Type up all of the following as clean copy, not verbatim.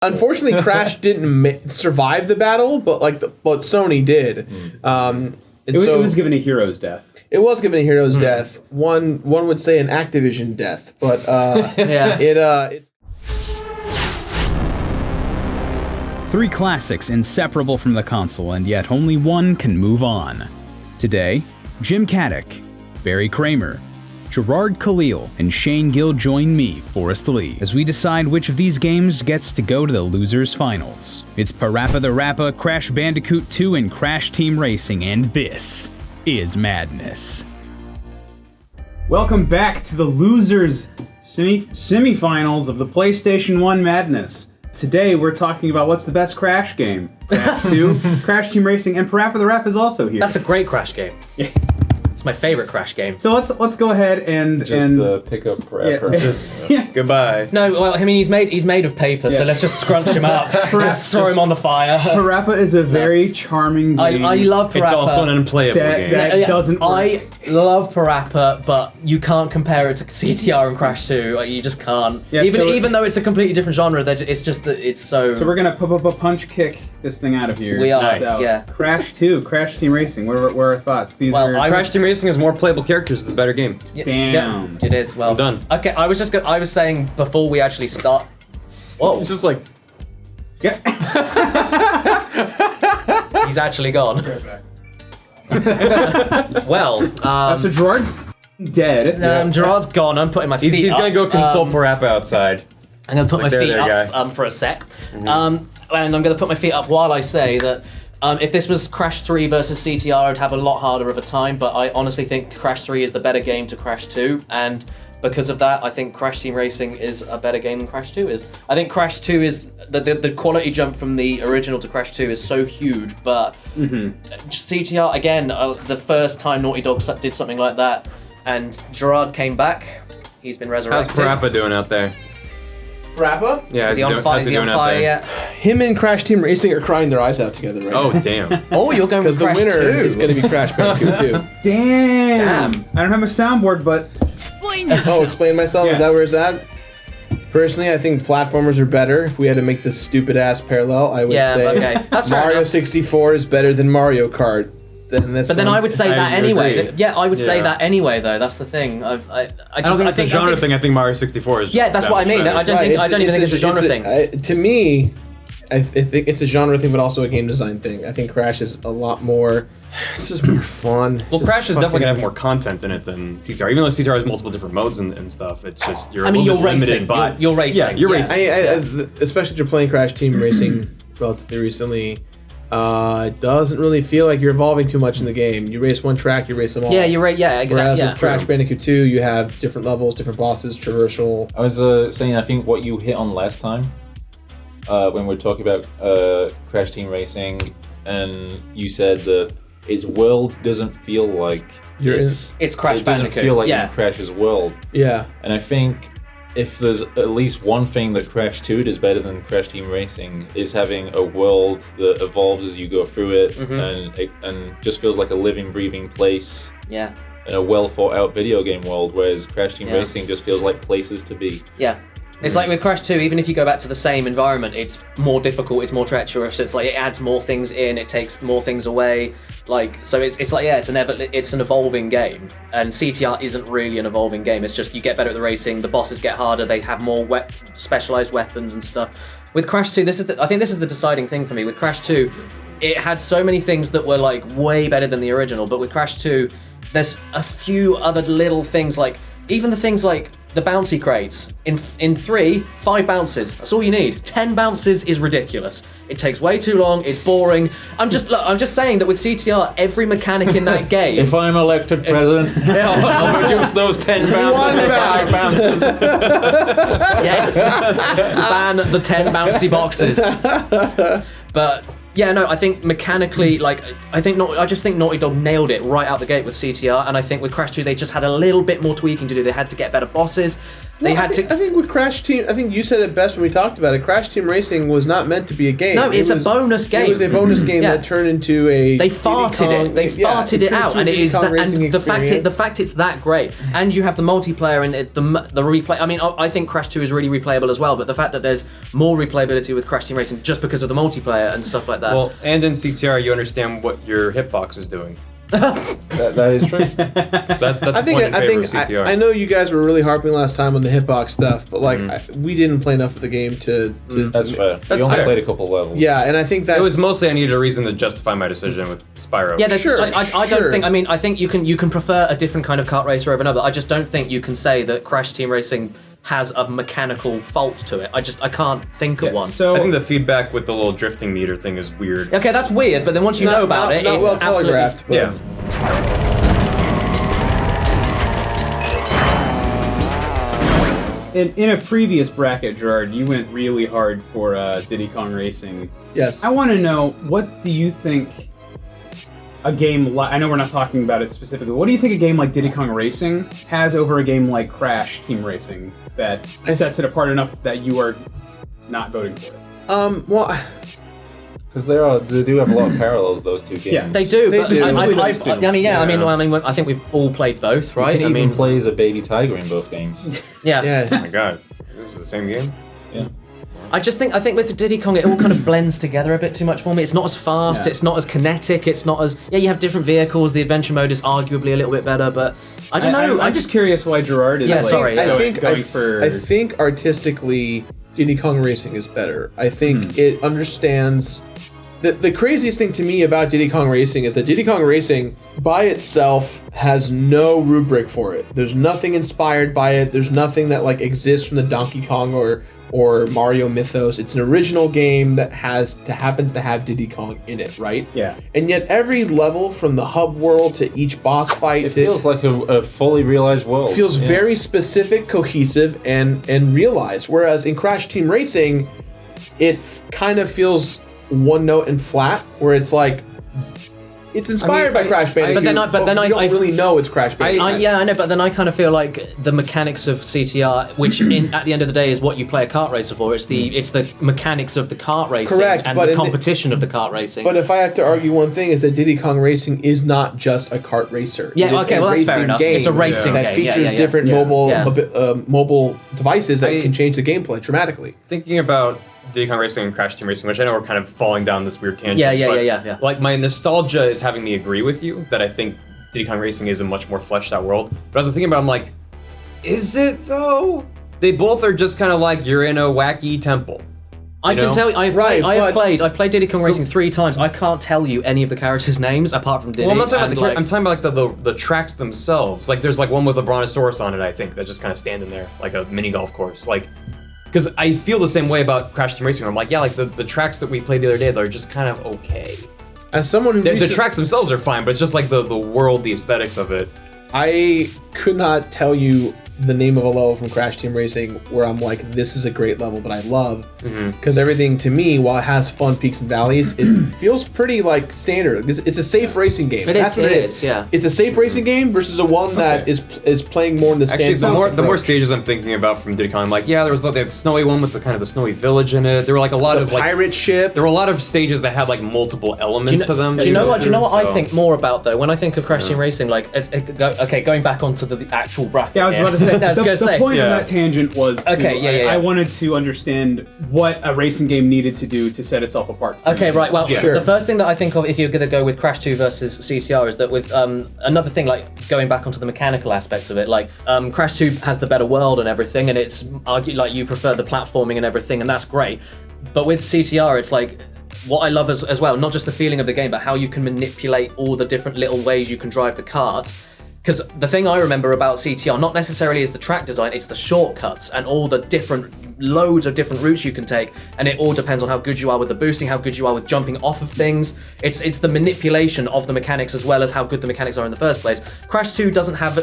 Unfortunately, Crash didn't survive the battle, but Sony did. It was given a hero's death. It was given a hero's death. One would say an Activision death, but it's 3 classics inseparable from the console, and yet only one can move on. Today, Jim Caddick, Barry Kramer, Gerard Khalil, and Shane Gill join me, Forrest Lee, as we decide which of these games gets to go to the losers finals. It's Parappa the Rapper, Crash Bandicoot 2, and Crash Team Racing, and this is madness. Welcome back to the losers semifinals of the PlayStation 1 madness. Today we're talking about what's the best Crash game. Crash 2, Crash Team Racing, and Parappa the Rapper is also here. That's a great Crash game. Yeah. It's my favorite Crash game. So let's go ahead and pick up Parappa. Yeah. Just Goodbye. No, well, I mean he's made of paper, so let's just scrunch him up, just throw him on the fire. Parappa is a very charming game. I love Parappa. It's also an unplayable game. That doesn't work. I love Parappa, but you can't compare it to CTR and Crash 2. Like, you just can't. Yeah, even though it's a completely different genre, it's just it's so. So we're gonna punch kick this thing out of here. We are. Nice. Yeah. Crash 2, Crash Team Racing. What are our thoughts? Crash Team Racing has more playable characters. It's a better game. Damn. Yeah, it is. Well I'm done. Okay, I was saying before we actually start. Whoa. It's just like He's actually gone. Well, so Gerard's dead. Gerard's gone. I'm putting my feet he's up. gonna go console Parappa outside. I'm gonna put my feet up guy. For a sec, and I'm gonna put my feet up while I say that if this was Crash 3 versus CTR, I'd have a lot harder of a time. But I honestly think Crash 3 is the better game to Crash 2, and because of that, I think Crash Team Racing is a better game than Crash 2 is. I think Crash 2 is the quality jump from the original to Crash 2 is so huge, but CTR again, the first time Naughty Dog did something like that, and Gerard came back. He's been resurrected. How's Parappa doing out there? Parappa? Yeah, Is he on fire yet? Him and Crash Team Racing are crying their eyes out together right now. Oh damn! Oh, you're going with Because the Crash winner 2. is going to be Crash Bandicoot 2. Damn. I don't have a soundboard, but Explain myself? Yeah. Is that where it's at? Personally, I think platformers are better. If we had to make this stupid-ass parallel, I would say okay. That's fair Mario enough. 64 is better than Mario Kart. But then I would say that anyway. agree. Yeah, I would say Yeah. that anyway, though. That's the thing. I don't think it's a genre thing. I think Mario 64 is. Yeah, that's what I mean. I don't even think it's a genre thing. To me, I think it's a genre thing, but also a game design thing. I think Crash is a lot more. It's just more fun. Well, Crash is definitely gonna have more content in it than CTR. Even though CTR has multiple different modes and stuff, it's just you're racing. limited by. You're racing. Yeah, you're racing. Especially if you're playing Crash Team Racing relatively recently. It doesn't really feel like you're evolving too much in the game. You race one track, you race them all. Yeah, you're right. Yeah, exactly. Whereas with Crash Bandicoot 2, you have different levels, different bosses, traversal. I was saying, I think what you hit on last time, when we were talking about Crash Team Racing, and you said that its world doesn't feel like it's Crash it doesn't Bandicoot. feel like in Crash's world. Yeah. And I think if there's at least one thing that Crash 2 does better than Crash Team Racing is having a world that evolves as you go through it, and just feels like a living, breathing place. Yeah. In a well thought out video game world, whereas Crash Team Racing just feels like places to be. Yeah. It's like with Crash 2, even if you go back to the same environment, it's more difficult, it's more treacherous, it's like it adds more things in, it takes more things away. Like, so it's like, yeah, it's an evolving game. And CTR isn't really an evolving game, it's just you get better at the racing, the bosses get harder, they have more specialized weapons and stuff. With Crash 2, I think this is the deciding thing for me. With Crash 2, it had so many things that were like way better than the original, but with Crash 2, there's a few other little things, like even the things like the bouncy crates. In 3, 5 bounces. That's all you need. 10 bounces is ridiculous. It takes way too long. It's boring. I'm just saying that with CTR, every mechanic in that game. If I'm elected president, I'll reduce those 10 bounces to 5 bounces. Yes. Ban the 10 bouncy boxes. But yeah, no, I think mechanically, I just think Naughty Dog nailed it right out the gate with CTR, and I think with Crash 2 they just had a little bit more tweaking to do. They had to get better bosses, They had to. I think with Crash Team, I think you said it best when we talked about it. Crash Team Racing was not meant to be a game. No, it's a bonus game. It was a bonus game Yeah. that turned into a. They farted it. They farted it out, and it is. And the fact it's that great, and you have the multiplayer and the replay. I mean, I think Crash 2 is really replayable as well. But the fact that there's more replayability with Crash Team Racing just because of the multiplayer and stuff like that. Well, and in CTR, you understand what your hitbox is doing. That is true. So that's one in favor of CTR. I know you guys were really harping last time on the hitbox stuff, but like we didn't play enough of the game to That's fair. That's You only fair. played a couple levels. yeah, and I think that It was mostly I needed a reason to justify my decision with Spyro. Yeah, Sure, I sure. don't think. I mean, I think you can prefer a different kind of kart racer over another. I just don't think you can say that Crash Team Racing has a mechanical fault to it. I can't think of one. So I think the feedback with the little drifting meter thing is weird. Okay, that's weird, but then once you know about it, not it's well absolutely. telegraphed. But Yeah. in a previous bracket, Gerard, you went really hard for Diddy Kong Racing. Yes. I want to know, what do you think a game I know we're not talking about it specifically. What do you think a game like Diddy Kong Racing has over a game like Crash Team Racing that sets it apart enough that you are not voting for it? Well, Because they do have a lot of parallels, those two games. Yeah. They do, but do. I think we've all played both, right? He even plays a baby tiger in both games. yeah. yeah. Oh my god. This is the same game? Yeah. I think with Diddy Kong, it all kind of blends together a bit too much for me. It's not as fast, Yeah. it's not as kinetic, it's not as... Yeah, you have different vehicles, the adventure mode is arguably a little bit better, but I don't know. I'm just curious why Gerard is Yeah, like, sorry. going for... I think artistically, Diddy Kong Racing is better. I think it understands... The craziest thing to me about Diddy Kong Racing is that Diddy Kong Racing, by itself, has no rubric for it. There's nothing inspired by it. There's nothing that like exists from the Donkey Kong or Mario mythos. It's an original game that happens to have Diddy Kong in it, right? Yeah. And yet every level, from the hub world to each boss fight, It feels like a fully realized world. feels very specific, cohesive, and realized. Whereas in Crash Team Racing, it kind of feels one note and flat, where it's like it's inspired by Crash Bandicoot, but then I you don't really know it's Crash Bandicoot. I know, but then I kind of feel like the mechanics of CTR, which at the end of the day is what you play a kart racer for. It's the mechanics of the kart racing Correct, and but the in the- competition of the kart racing. But if I have to argue one thing, is that Diddy Kong Racing is not just a kart racer. Yeah, It is okay, a well, that's fair racing enough. game It's a racing that game, yeah, features yeah. different Yeah. mobile devices that I- can change the gameplay dramatically. Thinking about Diddy Kong Racing and Crash Team Racing, which I know we're kind of falling down this weird tangent. Yeah. Like, my nostalgia is having me agree with you that I think Diddy Kong Racing is a much more fleshed out world. But as I'm thinking about it, I'm like, is it though? They both are just kind of like, you're in a wacky temple. I can know? tell you, I've played Diddy Kong Racing 3 times. I can't tell you any of the characters' names apart from Diddy. Well, I'm not talking about and, the I'm talking about like the tracks themselves. Like, there's like one with a brontosaurus on it, I think, that's just kind of standing there, like a mini golf course. Like, because I feel the same way about Crash Team Racing, where I'm like, yeah, like the tracks that we played the other day, they're just kind of okay. As someone who The tracks themselves are fine, but it's just like the world, the aesthetics of it. I could not tell you the name of a level from Crash Team Racing where I'm like, this is a great level that I love. Because everything to me, while it has fun peaks and valleys, it feels pretty like standard. It's a safe racing game. That's what it is. Yeah. It's a safe racing game versus a one that is playing more in the Actually, standard. the more stages I'm thinking about from Diddy Kong, I'm like, yeah, there was the snowy one with the kind of the snowy village in it. There were like a lot the of like pirate ship. there were a lot of stages that had like multiple elements to them. Do you know what? I So- think more about though? When I think of Crash Team Racing, like, going back onto the actual bracket. Yeah, I was about to say. I was the gonna say. point Yeah. of that tangent was I wanted to understand what a racing game needed to do to set itself apart. from Okay, it. right. Well, Sure. the first thing that I think of if you're going to go with Crash 2 versus CTR is that with another thing, like going back onto the mechanical aspect of it, like Crash 2 has the better world and everything, and it's argued like you prefer the platforming and everything, and that's great. But with CTR, it's like what I love as well, not just the feeling of the game, but how you can manipulate all the different little ways you can drive the cart. Because the thing I remember about CTR, not necessarily is the track design, it's the shortcuts and all the loads of different routes you can take, and it all depends on how good you are with the boosting, how good you are with jumping off of things. It's the manipulation of the mechanics as well as how good the mechanics are in the first place. Crash 2 doesn't have,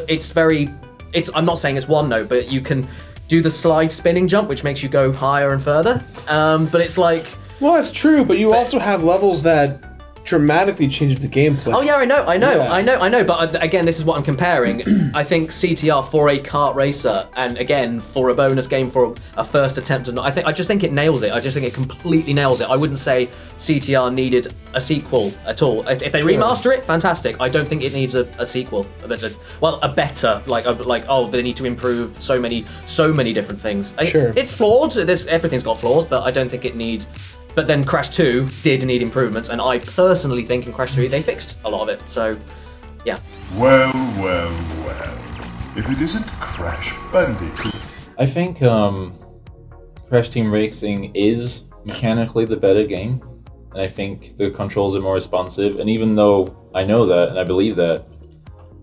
I'm not saying it's one note, but you can do the slide spinning jump, which makes you go higher and further. But it's like... Well, that's true, but you also have levels that dramatically changed the gameplay. Oh yeah, I know. Yeah. But again, this is what I'm comparing. I think CTR for a kart racer, and again for a bonus game for a first attempt. I just think it nails it. I just think it completely nails it. I wouldn't say CTR needed a sequel at all. If they remaster it, fantastic. I don't think it needs a sequel. A better they need to improve so many different things. Sure. It's flawed. Everything's got flaws, but I don't think it needs. But then Crash 2 did need improvements, and I personally think in Crash 3 they fixed a lot of it, so yeah. Well. If it isn't Crash Bandicoot. I think Crash Team Racing is mechanically the better game, and I think the controls are more responsive, and even though I know that, and I believe that,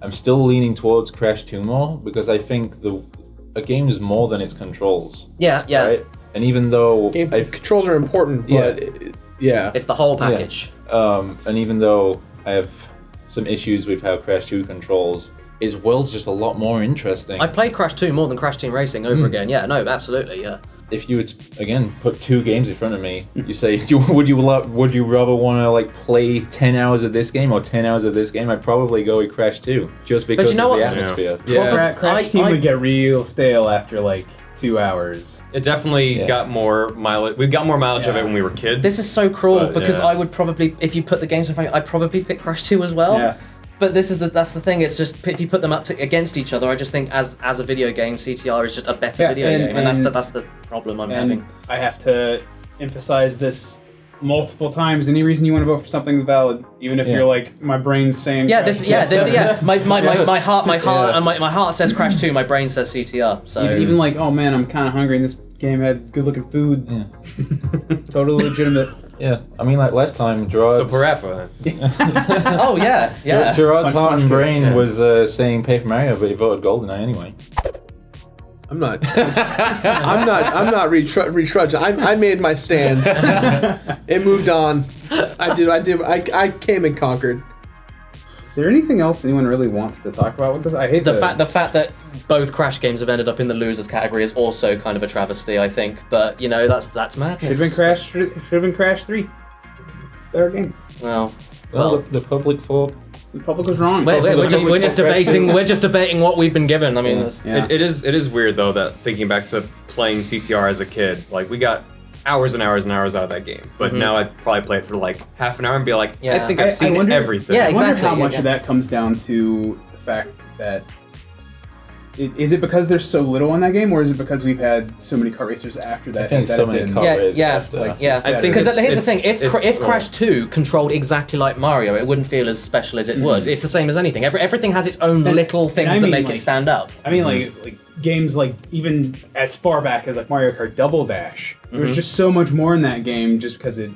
I'm still leaning towards Crash 2 more, because I think a game is more than its controls. Yeah. Right? And even though controls are important, but it's the whole package. Yeah. And even though I have some issues with how Crash 2 controls, its world's just a lot more interesting. I've played Crash 2 more than Crash Team Racing over again. Yeah, no, absolutely, yeah. If you would again put two games in front of me, you say, would you rather want to play 10 hours of this game or 10 hours of this game? I'd probably go with Crash 2 just because of the atmosphere. Yeah. Crash Team would get real stale after 2 hours. It definitely got more mileage. We got more mileage of it when we were kids. This is so cruel because I would probably, if you put the games in front of me, I'd probably pick Crash 2 as well. Yeah. But that's the thing. It's just if you put them up against each other, I just think as a video game, CTR is just a better video game, and that's the problem I'm having. I have to emphasize this multiple times. Any reason you want to vote for something is valid, even if you're my brain's saying My heart says Crash 2, my brain says CTR. So even oh man, I'm kind of hungry, and this game had good looking food. Yeah. Totally legitimate. Yeah, I mean, last time, Gerard's... So Parappa. Oh yeah. Gerard's heart and brain yeah. was saying Paper Mario, but he voted GoldenEye anyway. I'm not retrudging. I made my stand. It moved on. I came and conquered. Is there anything else anyone really wants to talk about with this? I hate the fact that both Crash games have ended up in the losers category is also kind of a travesty, I think. But that's madness. Should have been Crash 3. Better game. Well, the public thought. The public was wrong. We're just debating what we've been given. I mean, It is weird though that thinking back to playing CTR as a kid, we got hours and hours and hours out of that game. But now I'd probably play it for half an hour and be like, I think I've seen everything. Yeah, I wonder exactly. how much of that comes down to the fact that is it because there's so little in that game, or is it because we've had so many kart racers after that? I think so many kart racers after. I think because here's the thing: if Crash 2 controlled exactly like Mario, it wouldn't feel as special as it would. It's the same as anything. Everything has its own little things that make it stand up. I mean, like games even as far back as Mario Kart Double Dash. There was just so much more in that game, just because it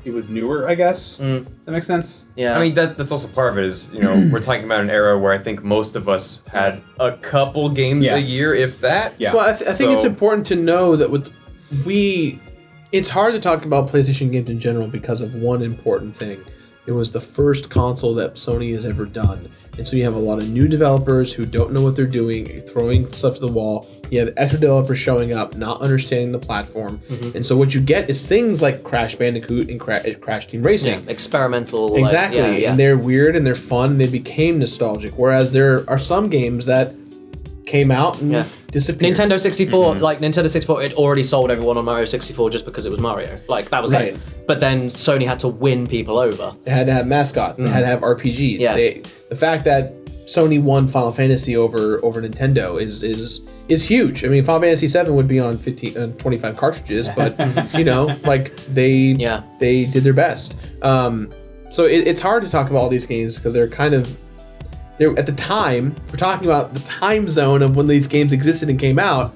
was newer, I guess. Does that make sense? Yeah. I mean, that's also part of it is, we're talking about an era where I think most of us had a couple games a year, if that. Yeah. Well, I think it's important to know that it's hard to talk about PlayStation games in general because of one important thing. It was the first console that Sony has ever done. And so you have a lot of new developers who don't know what they're doing, throwing stuff to the wall. You have extra developers showing up, not understanding the platform. And so what you get is things like Crash Bandicoot and Crash Team Racing. Yeah, experimental. Exactly. And they're weird and they're fun and they became nostalgic. Whereas there are some games that came out and disappeared. Nintendo 64, Nintendo 64, it already sold everyone on Mario 64 just because it was Mario. That was it. But then Sony had to win people over. They had to have mascots. They had to have RPGs. Yeah. The fact that Sony won Final Fantasy over Nintendo is huge. I mean, Final Fantasy 7 would be on 25 cartridges, but they did their best. So it's hard to talk about all these games because they're at the time, we're talking about the time zone of when these games existed and came out.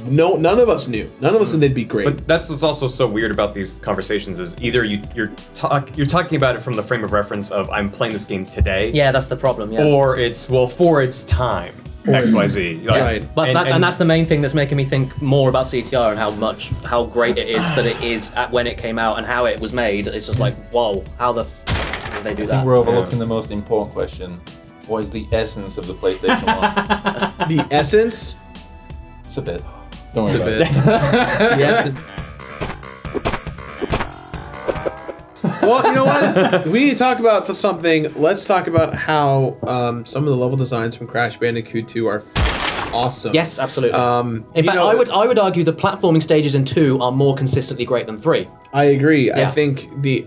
None of us knew. None of us knew they'd be great. But that's what's also so weird about these conversations is either you're talking about it from the frame of reference of I'm playing this game today. Yeah, that's the problem. Yeah. Or it's for its time. XYZ. Right. But that's the main thing that's making me think more about CTR and how great it is that it is when it came out and how it was made. It's just whoa, how the did they do I that? think we're overlooking the most important question. What is the essence of the PlayStation 1? The essence? It's a bit. Don't worry about it. Yes. Well, you know what? We need to talk about something. Let's talk about how some of the level designs from Crash Bandicoot 2 are awesome. Yes, absolutely. In fact, I would argue the platforming stages in 2 are more consistently great than 3. I agree. Yeah. I think the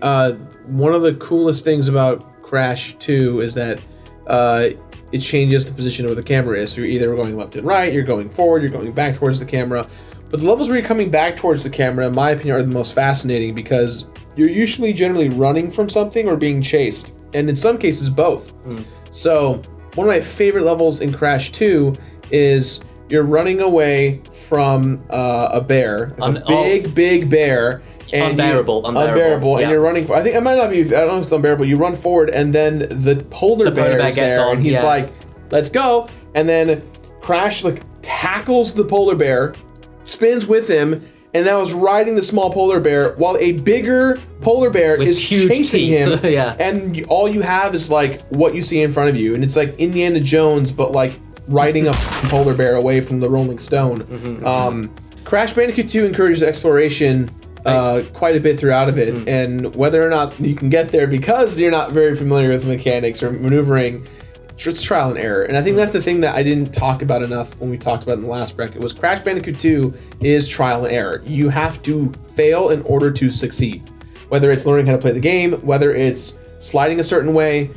one of the coolest things about Crash 2 is that it changes the position of where the camera is. So you're either going left and right, you're going forward, you're going back towards the camera. But the levels where you're coming back towards the camera, in my opinion, are the most fascinating because you're usually generally running from something or being chased. And in some cases, both. So one of my favorite levels in Crash 2 is you're running away from a bear, big bear. And unbearable. And Yeah. you're running. I think it might not be. I don't know if it's unbearable. You run forward, and then the polar bear is gets there, on, and he's yeah. like, "Let's go!" And then Crash like tackles the polar bear, spins with him, and now is riding the small polar bear while a bigger polar bear With is huge chasing teeth. him. Yeah. And all you have is like what you see in front of you, and it's like Indiana Jones, but like riding a polar bear away from the Rolling Stone. Crash Bandicoot 2 encourages exploration quite a bit throughout of it, and whether or not you can get there because you're not very familiar with mechanics or maneuvering, it's trial and error. And I think that's the thing that I didn't talk about enough when we talked about in the last bracket was Crash Bandicoot 2 is trial and error. You have to fail in order to succeed. Whether it's learning how to play the game, whether it's sliding a certain way,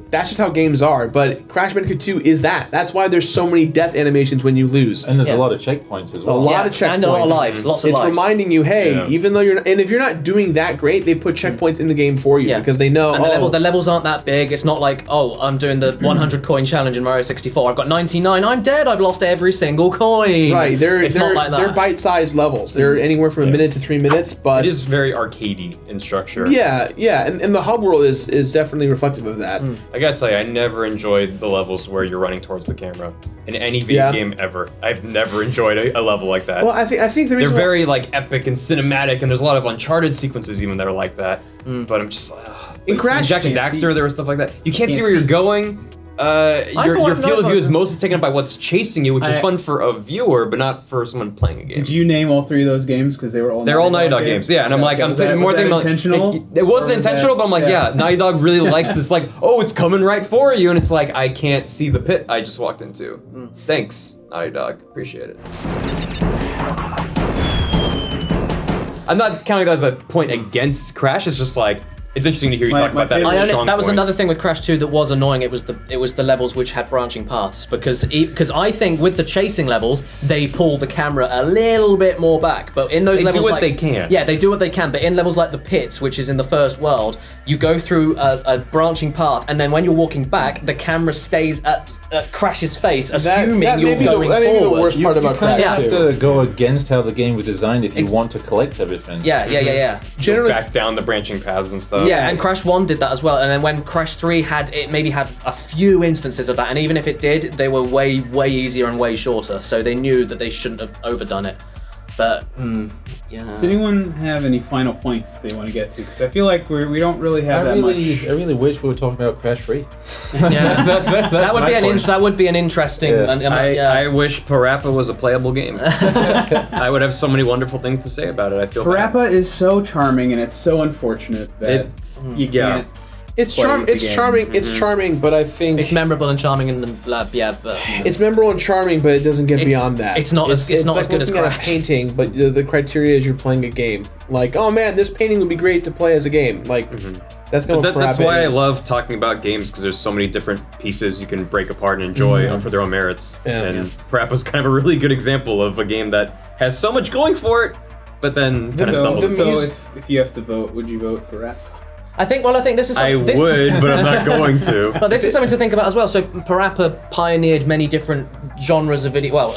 that's just how games are. But Crash Bandicoot 2 is that. That's why there's so many death animations when you lose. And there's a lot of checkpoints as well. A lot of checkpoints. And a lot of lives. Lots of It's lives. reminding you, hey, even though you're not, and if you're not doing that great, they put checkpoints in the game for you because they know, and the levels aren't that big. It's not like, oh, I'm doing the 100 coin challenge in Mario 64. I've got 99. I'm dead. I've lost every single coin. right, It's not like that. They're bite-sized levels. They're anywhere from a minute to 3 minutes, but It is very arcadey in structure. yeah, and the hub world is definitely reflective of that. I gotta tell you, I never enjoyed the levels where you're running towards the camera in any video game ever. I've never enjoyed a level like that. Well, I think the They're reason very like epic and cinematic, and there's a lot of Uncharted sequences even that are like that. But I'm just In Crash, Jack and can't Daxter, see. there was stuff like that. You can't see where you're going. Your field of view is mostly taken up by what's chasing you, which is fun for a viewer, but not for someone playing a game. Did you name all 3 of those games because they were all? They're all Naughty Dog games, yeah. And I'm like, I'm thinking more thinking like, intentional. it wasn't Or was intentional, that- but I'm like, yeah, Naughty Dog really likes this. Like, oh, it's coming right for you, and it's like I can't see the pit I just walked into. Thanks, Naughty Dog, appreciate it. I'm not counting that as a point against Crash. It's just like it's interesting to hear you My- talk my about that. As favorite- a strong That was point. another thing with Crash 2 that was annoying. It was the levels which had branching paths because I think with the chasing levels they pull the camera a little bit more back. But in those They do levels, what like, they can. Yeah, they do what they can. But in levels like the pits, which is in the first world, you go through a branching path, and then when you're walking back, the camera stays at Crash's face, assuming that you're may be going that may be the forward. worst part about kind Crash of have 2. to go against how the game was designed if you want to collect everything. Yeah. Generally, back down the branching paths and stuff. Yeah, and Crash 1 did that as well. And then when Crash 3 had a few instances of that, and even if it did, they were way easier and way shorter. So they knew that they shouldn't have overdone it. But yeah. Does anyone have any final points they want to get to? Because I feel like we don't really have that much. I really wish we were talking about Crash 3. Yeah. that's that would my be point. that would be an interesting. Yeah. I wish Parappa was a playable game. I would have so many wonderful things to say about it. I feel bad. Parappa is so charming, and it's so unfortunate that you can't. it's play the It's game. charming. It's charming, but I think It's memorable and charming in the lab, yeah. But it's memorable and charming, but it doesn't get beyond that. it's not as like good as looking at a Crash. painting, but the criteria is you're playing a game. Like, oh man, this painting would be great to play as a game. Like, that's kind of That's why I love talking about games, because there's so many different pieces you can break apart and enjoy for their own merits. Yeah. And Parappa's kind of a really good example of a game that has so much going for it, but then kind of stumbles. So if you have to vote, would you vote Parappa? I think this is I this, would, but I'm not going to. But this is something to think about as well. So Parappa pioneered many different genres of video. Well,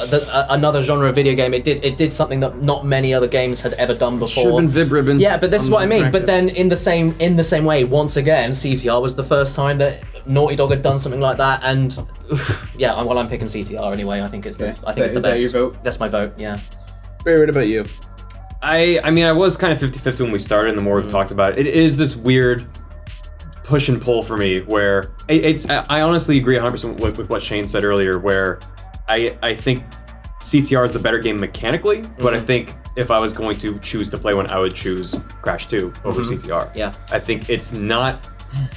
another genre of video game. It did something that not many other games had ever done before. Should have been Vib Ribbon. Yeah, but this is what I mean. But then in the same way, once again, CTR was the first time that Naughty Dog had done something like that. And yeah, I'm picking CTR anyway. I think it's the Is best. that your vote? That's my vote. Yeah. Barry, what about you? I mean, I was kind of 50-50 when we started, and the more we've talked about it, it is this weird push and pull for me where I honestly agree 100% with what Shane said earlier, where I think CTR is the better game mechanically, but I think if I was going to choose to play one, I would choose Crash 2 over CTR. Yeah. I think it's not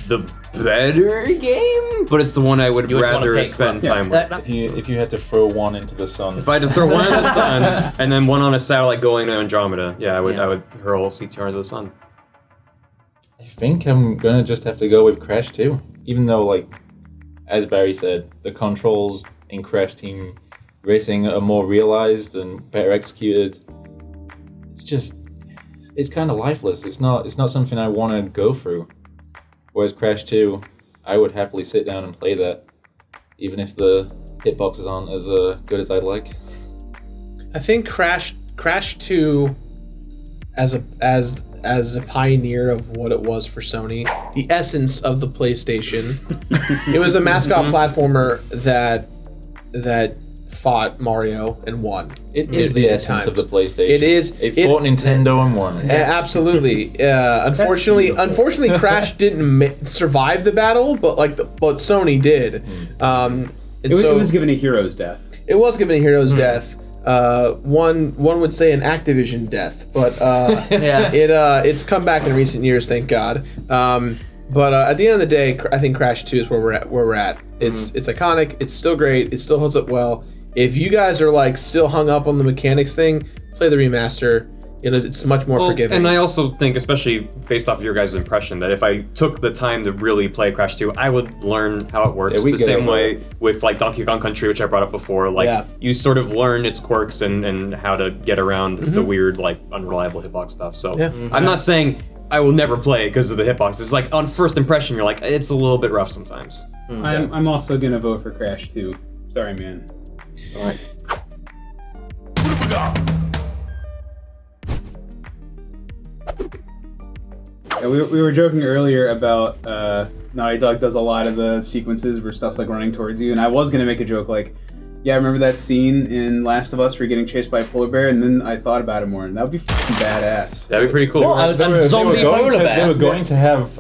the better game, but it's the one I would would wanna rather pick spend one. time with. If you had to throw one into the sun. If I had to throw one in the sun and then one on a satellite going to Andromeda, I would hurl CTR into the sun. I think I'm gonna just have to go with Crash 2. Even though, like, as Barry said, the controls in Crash Team Racing are more realized and better executed. It's kind of lifeless. It's not something I want to go through. Whereas Crash 2, I would happily sit down and play that, even if the hitboxes aren't as good as I'd like. I think Crash 2, as a pioneer of what it was for Sony, the essence of the PlayStation, it was a mascot platformer that fought Mario and won. It is the essence of the PlayStation. It is. It fought Nintendo and won. Absolutely. Unfortunately, Crash didn't survive the battle, but Sony did. It was given a hero's death. It was given a hero's death. One would say an Activision death, but it's come back in recent years, thank God. But at the end of the day, I think Crash 2 is where we're at. It's iconic. It's still great. It still holds up well. If you guys are like still hung up on the mechanics thing, play the remaster. It's much more forgiving. And I also think, especially based off of your guys' impression, that if I took the time to really play Crash 2, I would learn how it works. The same way with like Donkey Kong Country, which I brought up before. You sort of learn its quirks and how to get around the weird, like, unreliable hitbox stuff. So I'm not saying I will never play because of the hitbox. It's like on first impression, you're like, it's a little bit rough sometimes. I'm also gonna vote for Crash 2. Sorry, man. All right. Yeah, we were joking earlier about Naughty Dog does a lot of the sequences where stuff's like running towards you, and I was gonna make a joke like, yeah, I remember that scene in Last of Us where you're getting chased by a polar bear, and then I thought about it more, and that would be fucking badass. That'd be pretty cool. Zombie polar bear. They were going to have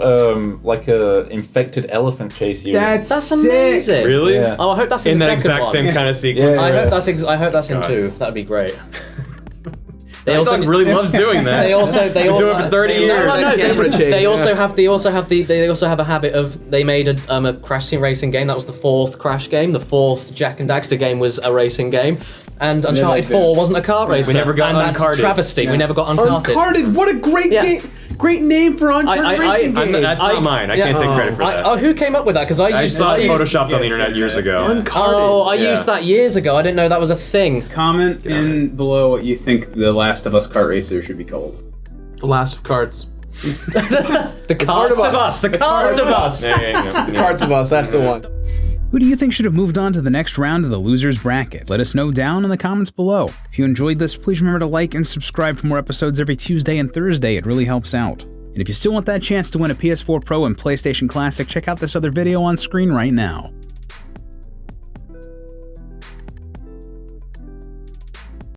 like a infected elephant chase you. That's amazing. Really? Yeah. Oh, I hope that's in the that second exact one. same kind of sequence. Yeah. I hope that's in 2. That'd be great. Naughty Dog really loves doing that. They also do it for 30 years. They also have a habit of, they made a Crash Team Racing game. That was the 4th Crash game. The 4th Jak and Daxter game was a racing game, and Uncharted 4 wasn't a kart racer. We never got and Uncharted. That's travesty. We never got Uncharted. Uncharted, what a great game! Great name for Uncharted racing game. That's not mine. I can't take credit for that. Who came up with that? Because I saw it photoshopped on the internet years ago. I used that years ago. I didn't know that was a thing. Comment in below what you think the Last of Us kart racer should be called. The Last of Carts. The Carts of Us. The Carts of Us. The Carts of Us, that's the one. Who do you think should have moved on to the next round of the Losers Bracket? Let us know down in the comments below. If you enjoyed this, please remember to like and subscribe for more episodes every Tuesday and Thursday. It really helps out. And if you still want that chance to win a PS4 Pro and PlayStation Classic, check out this other video on screen right now.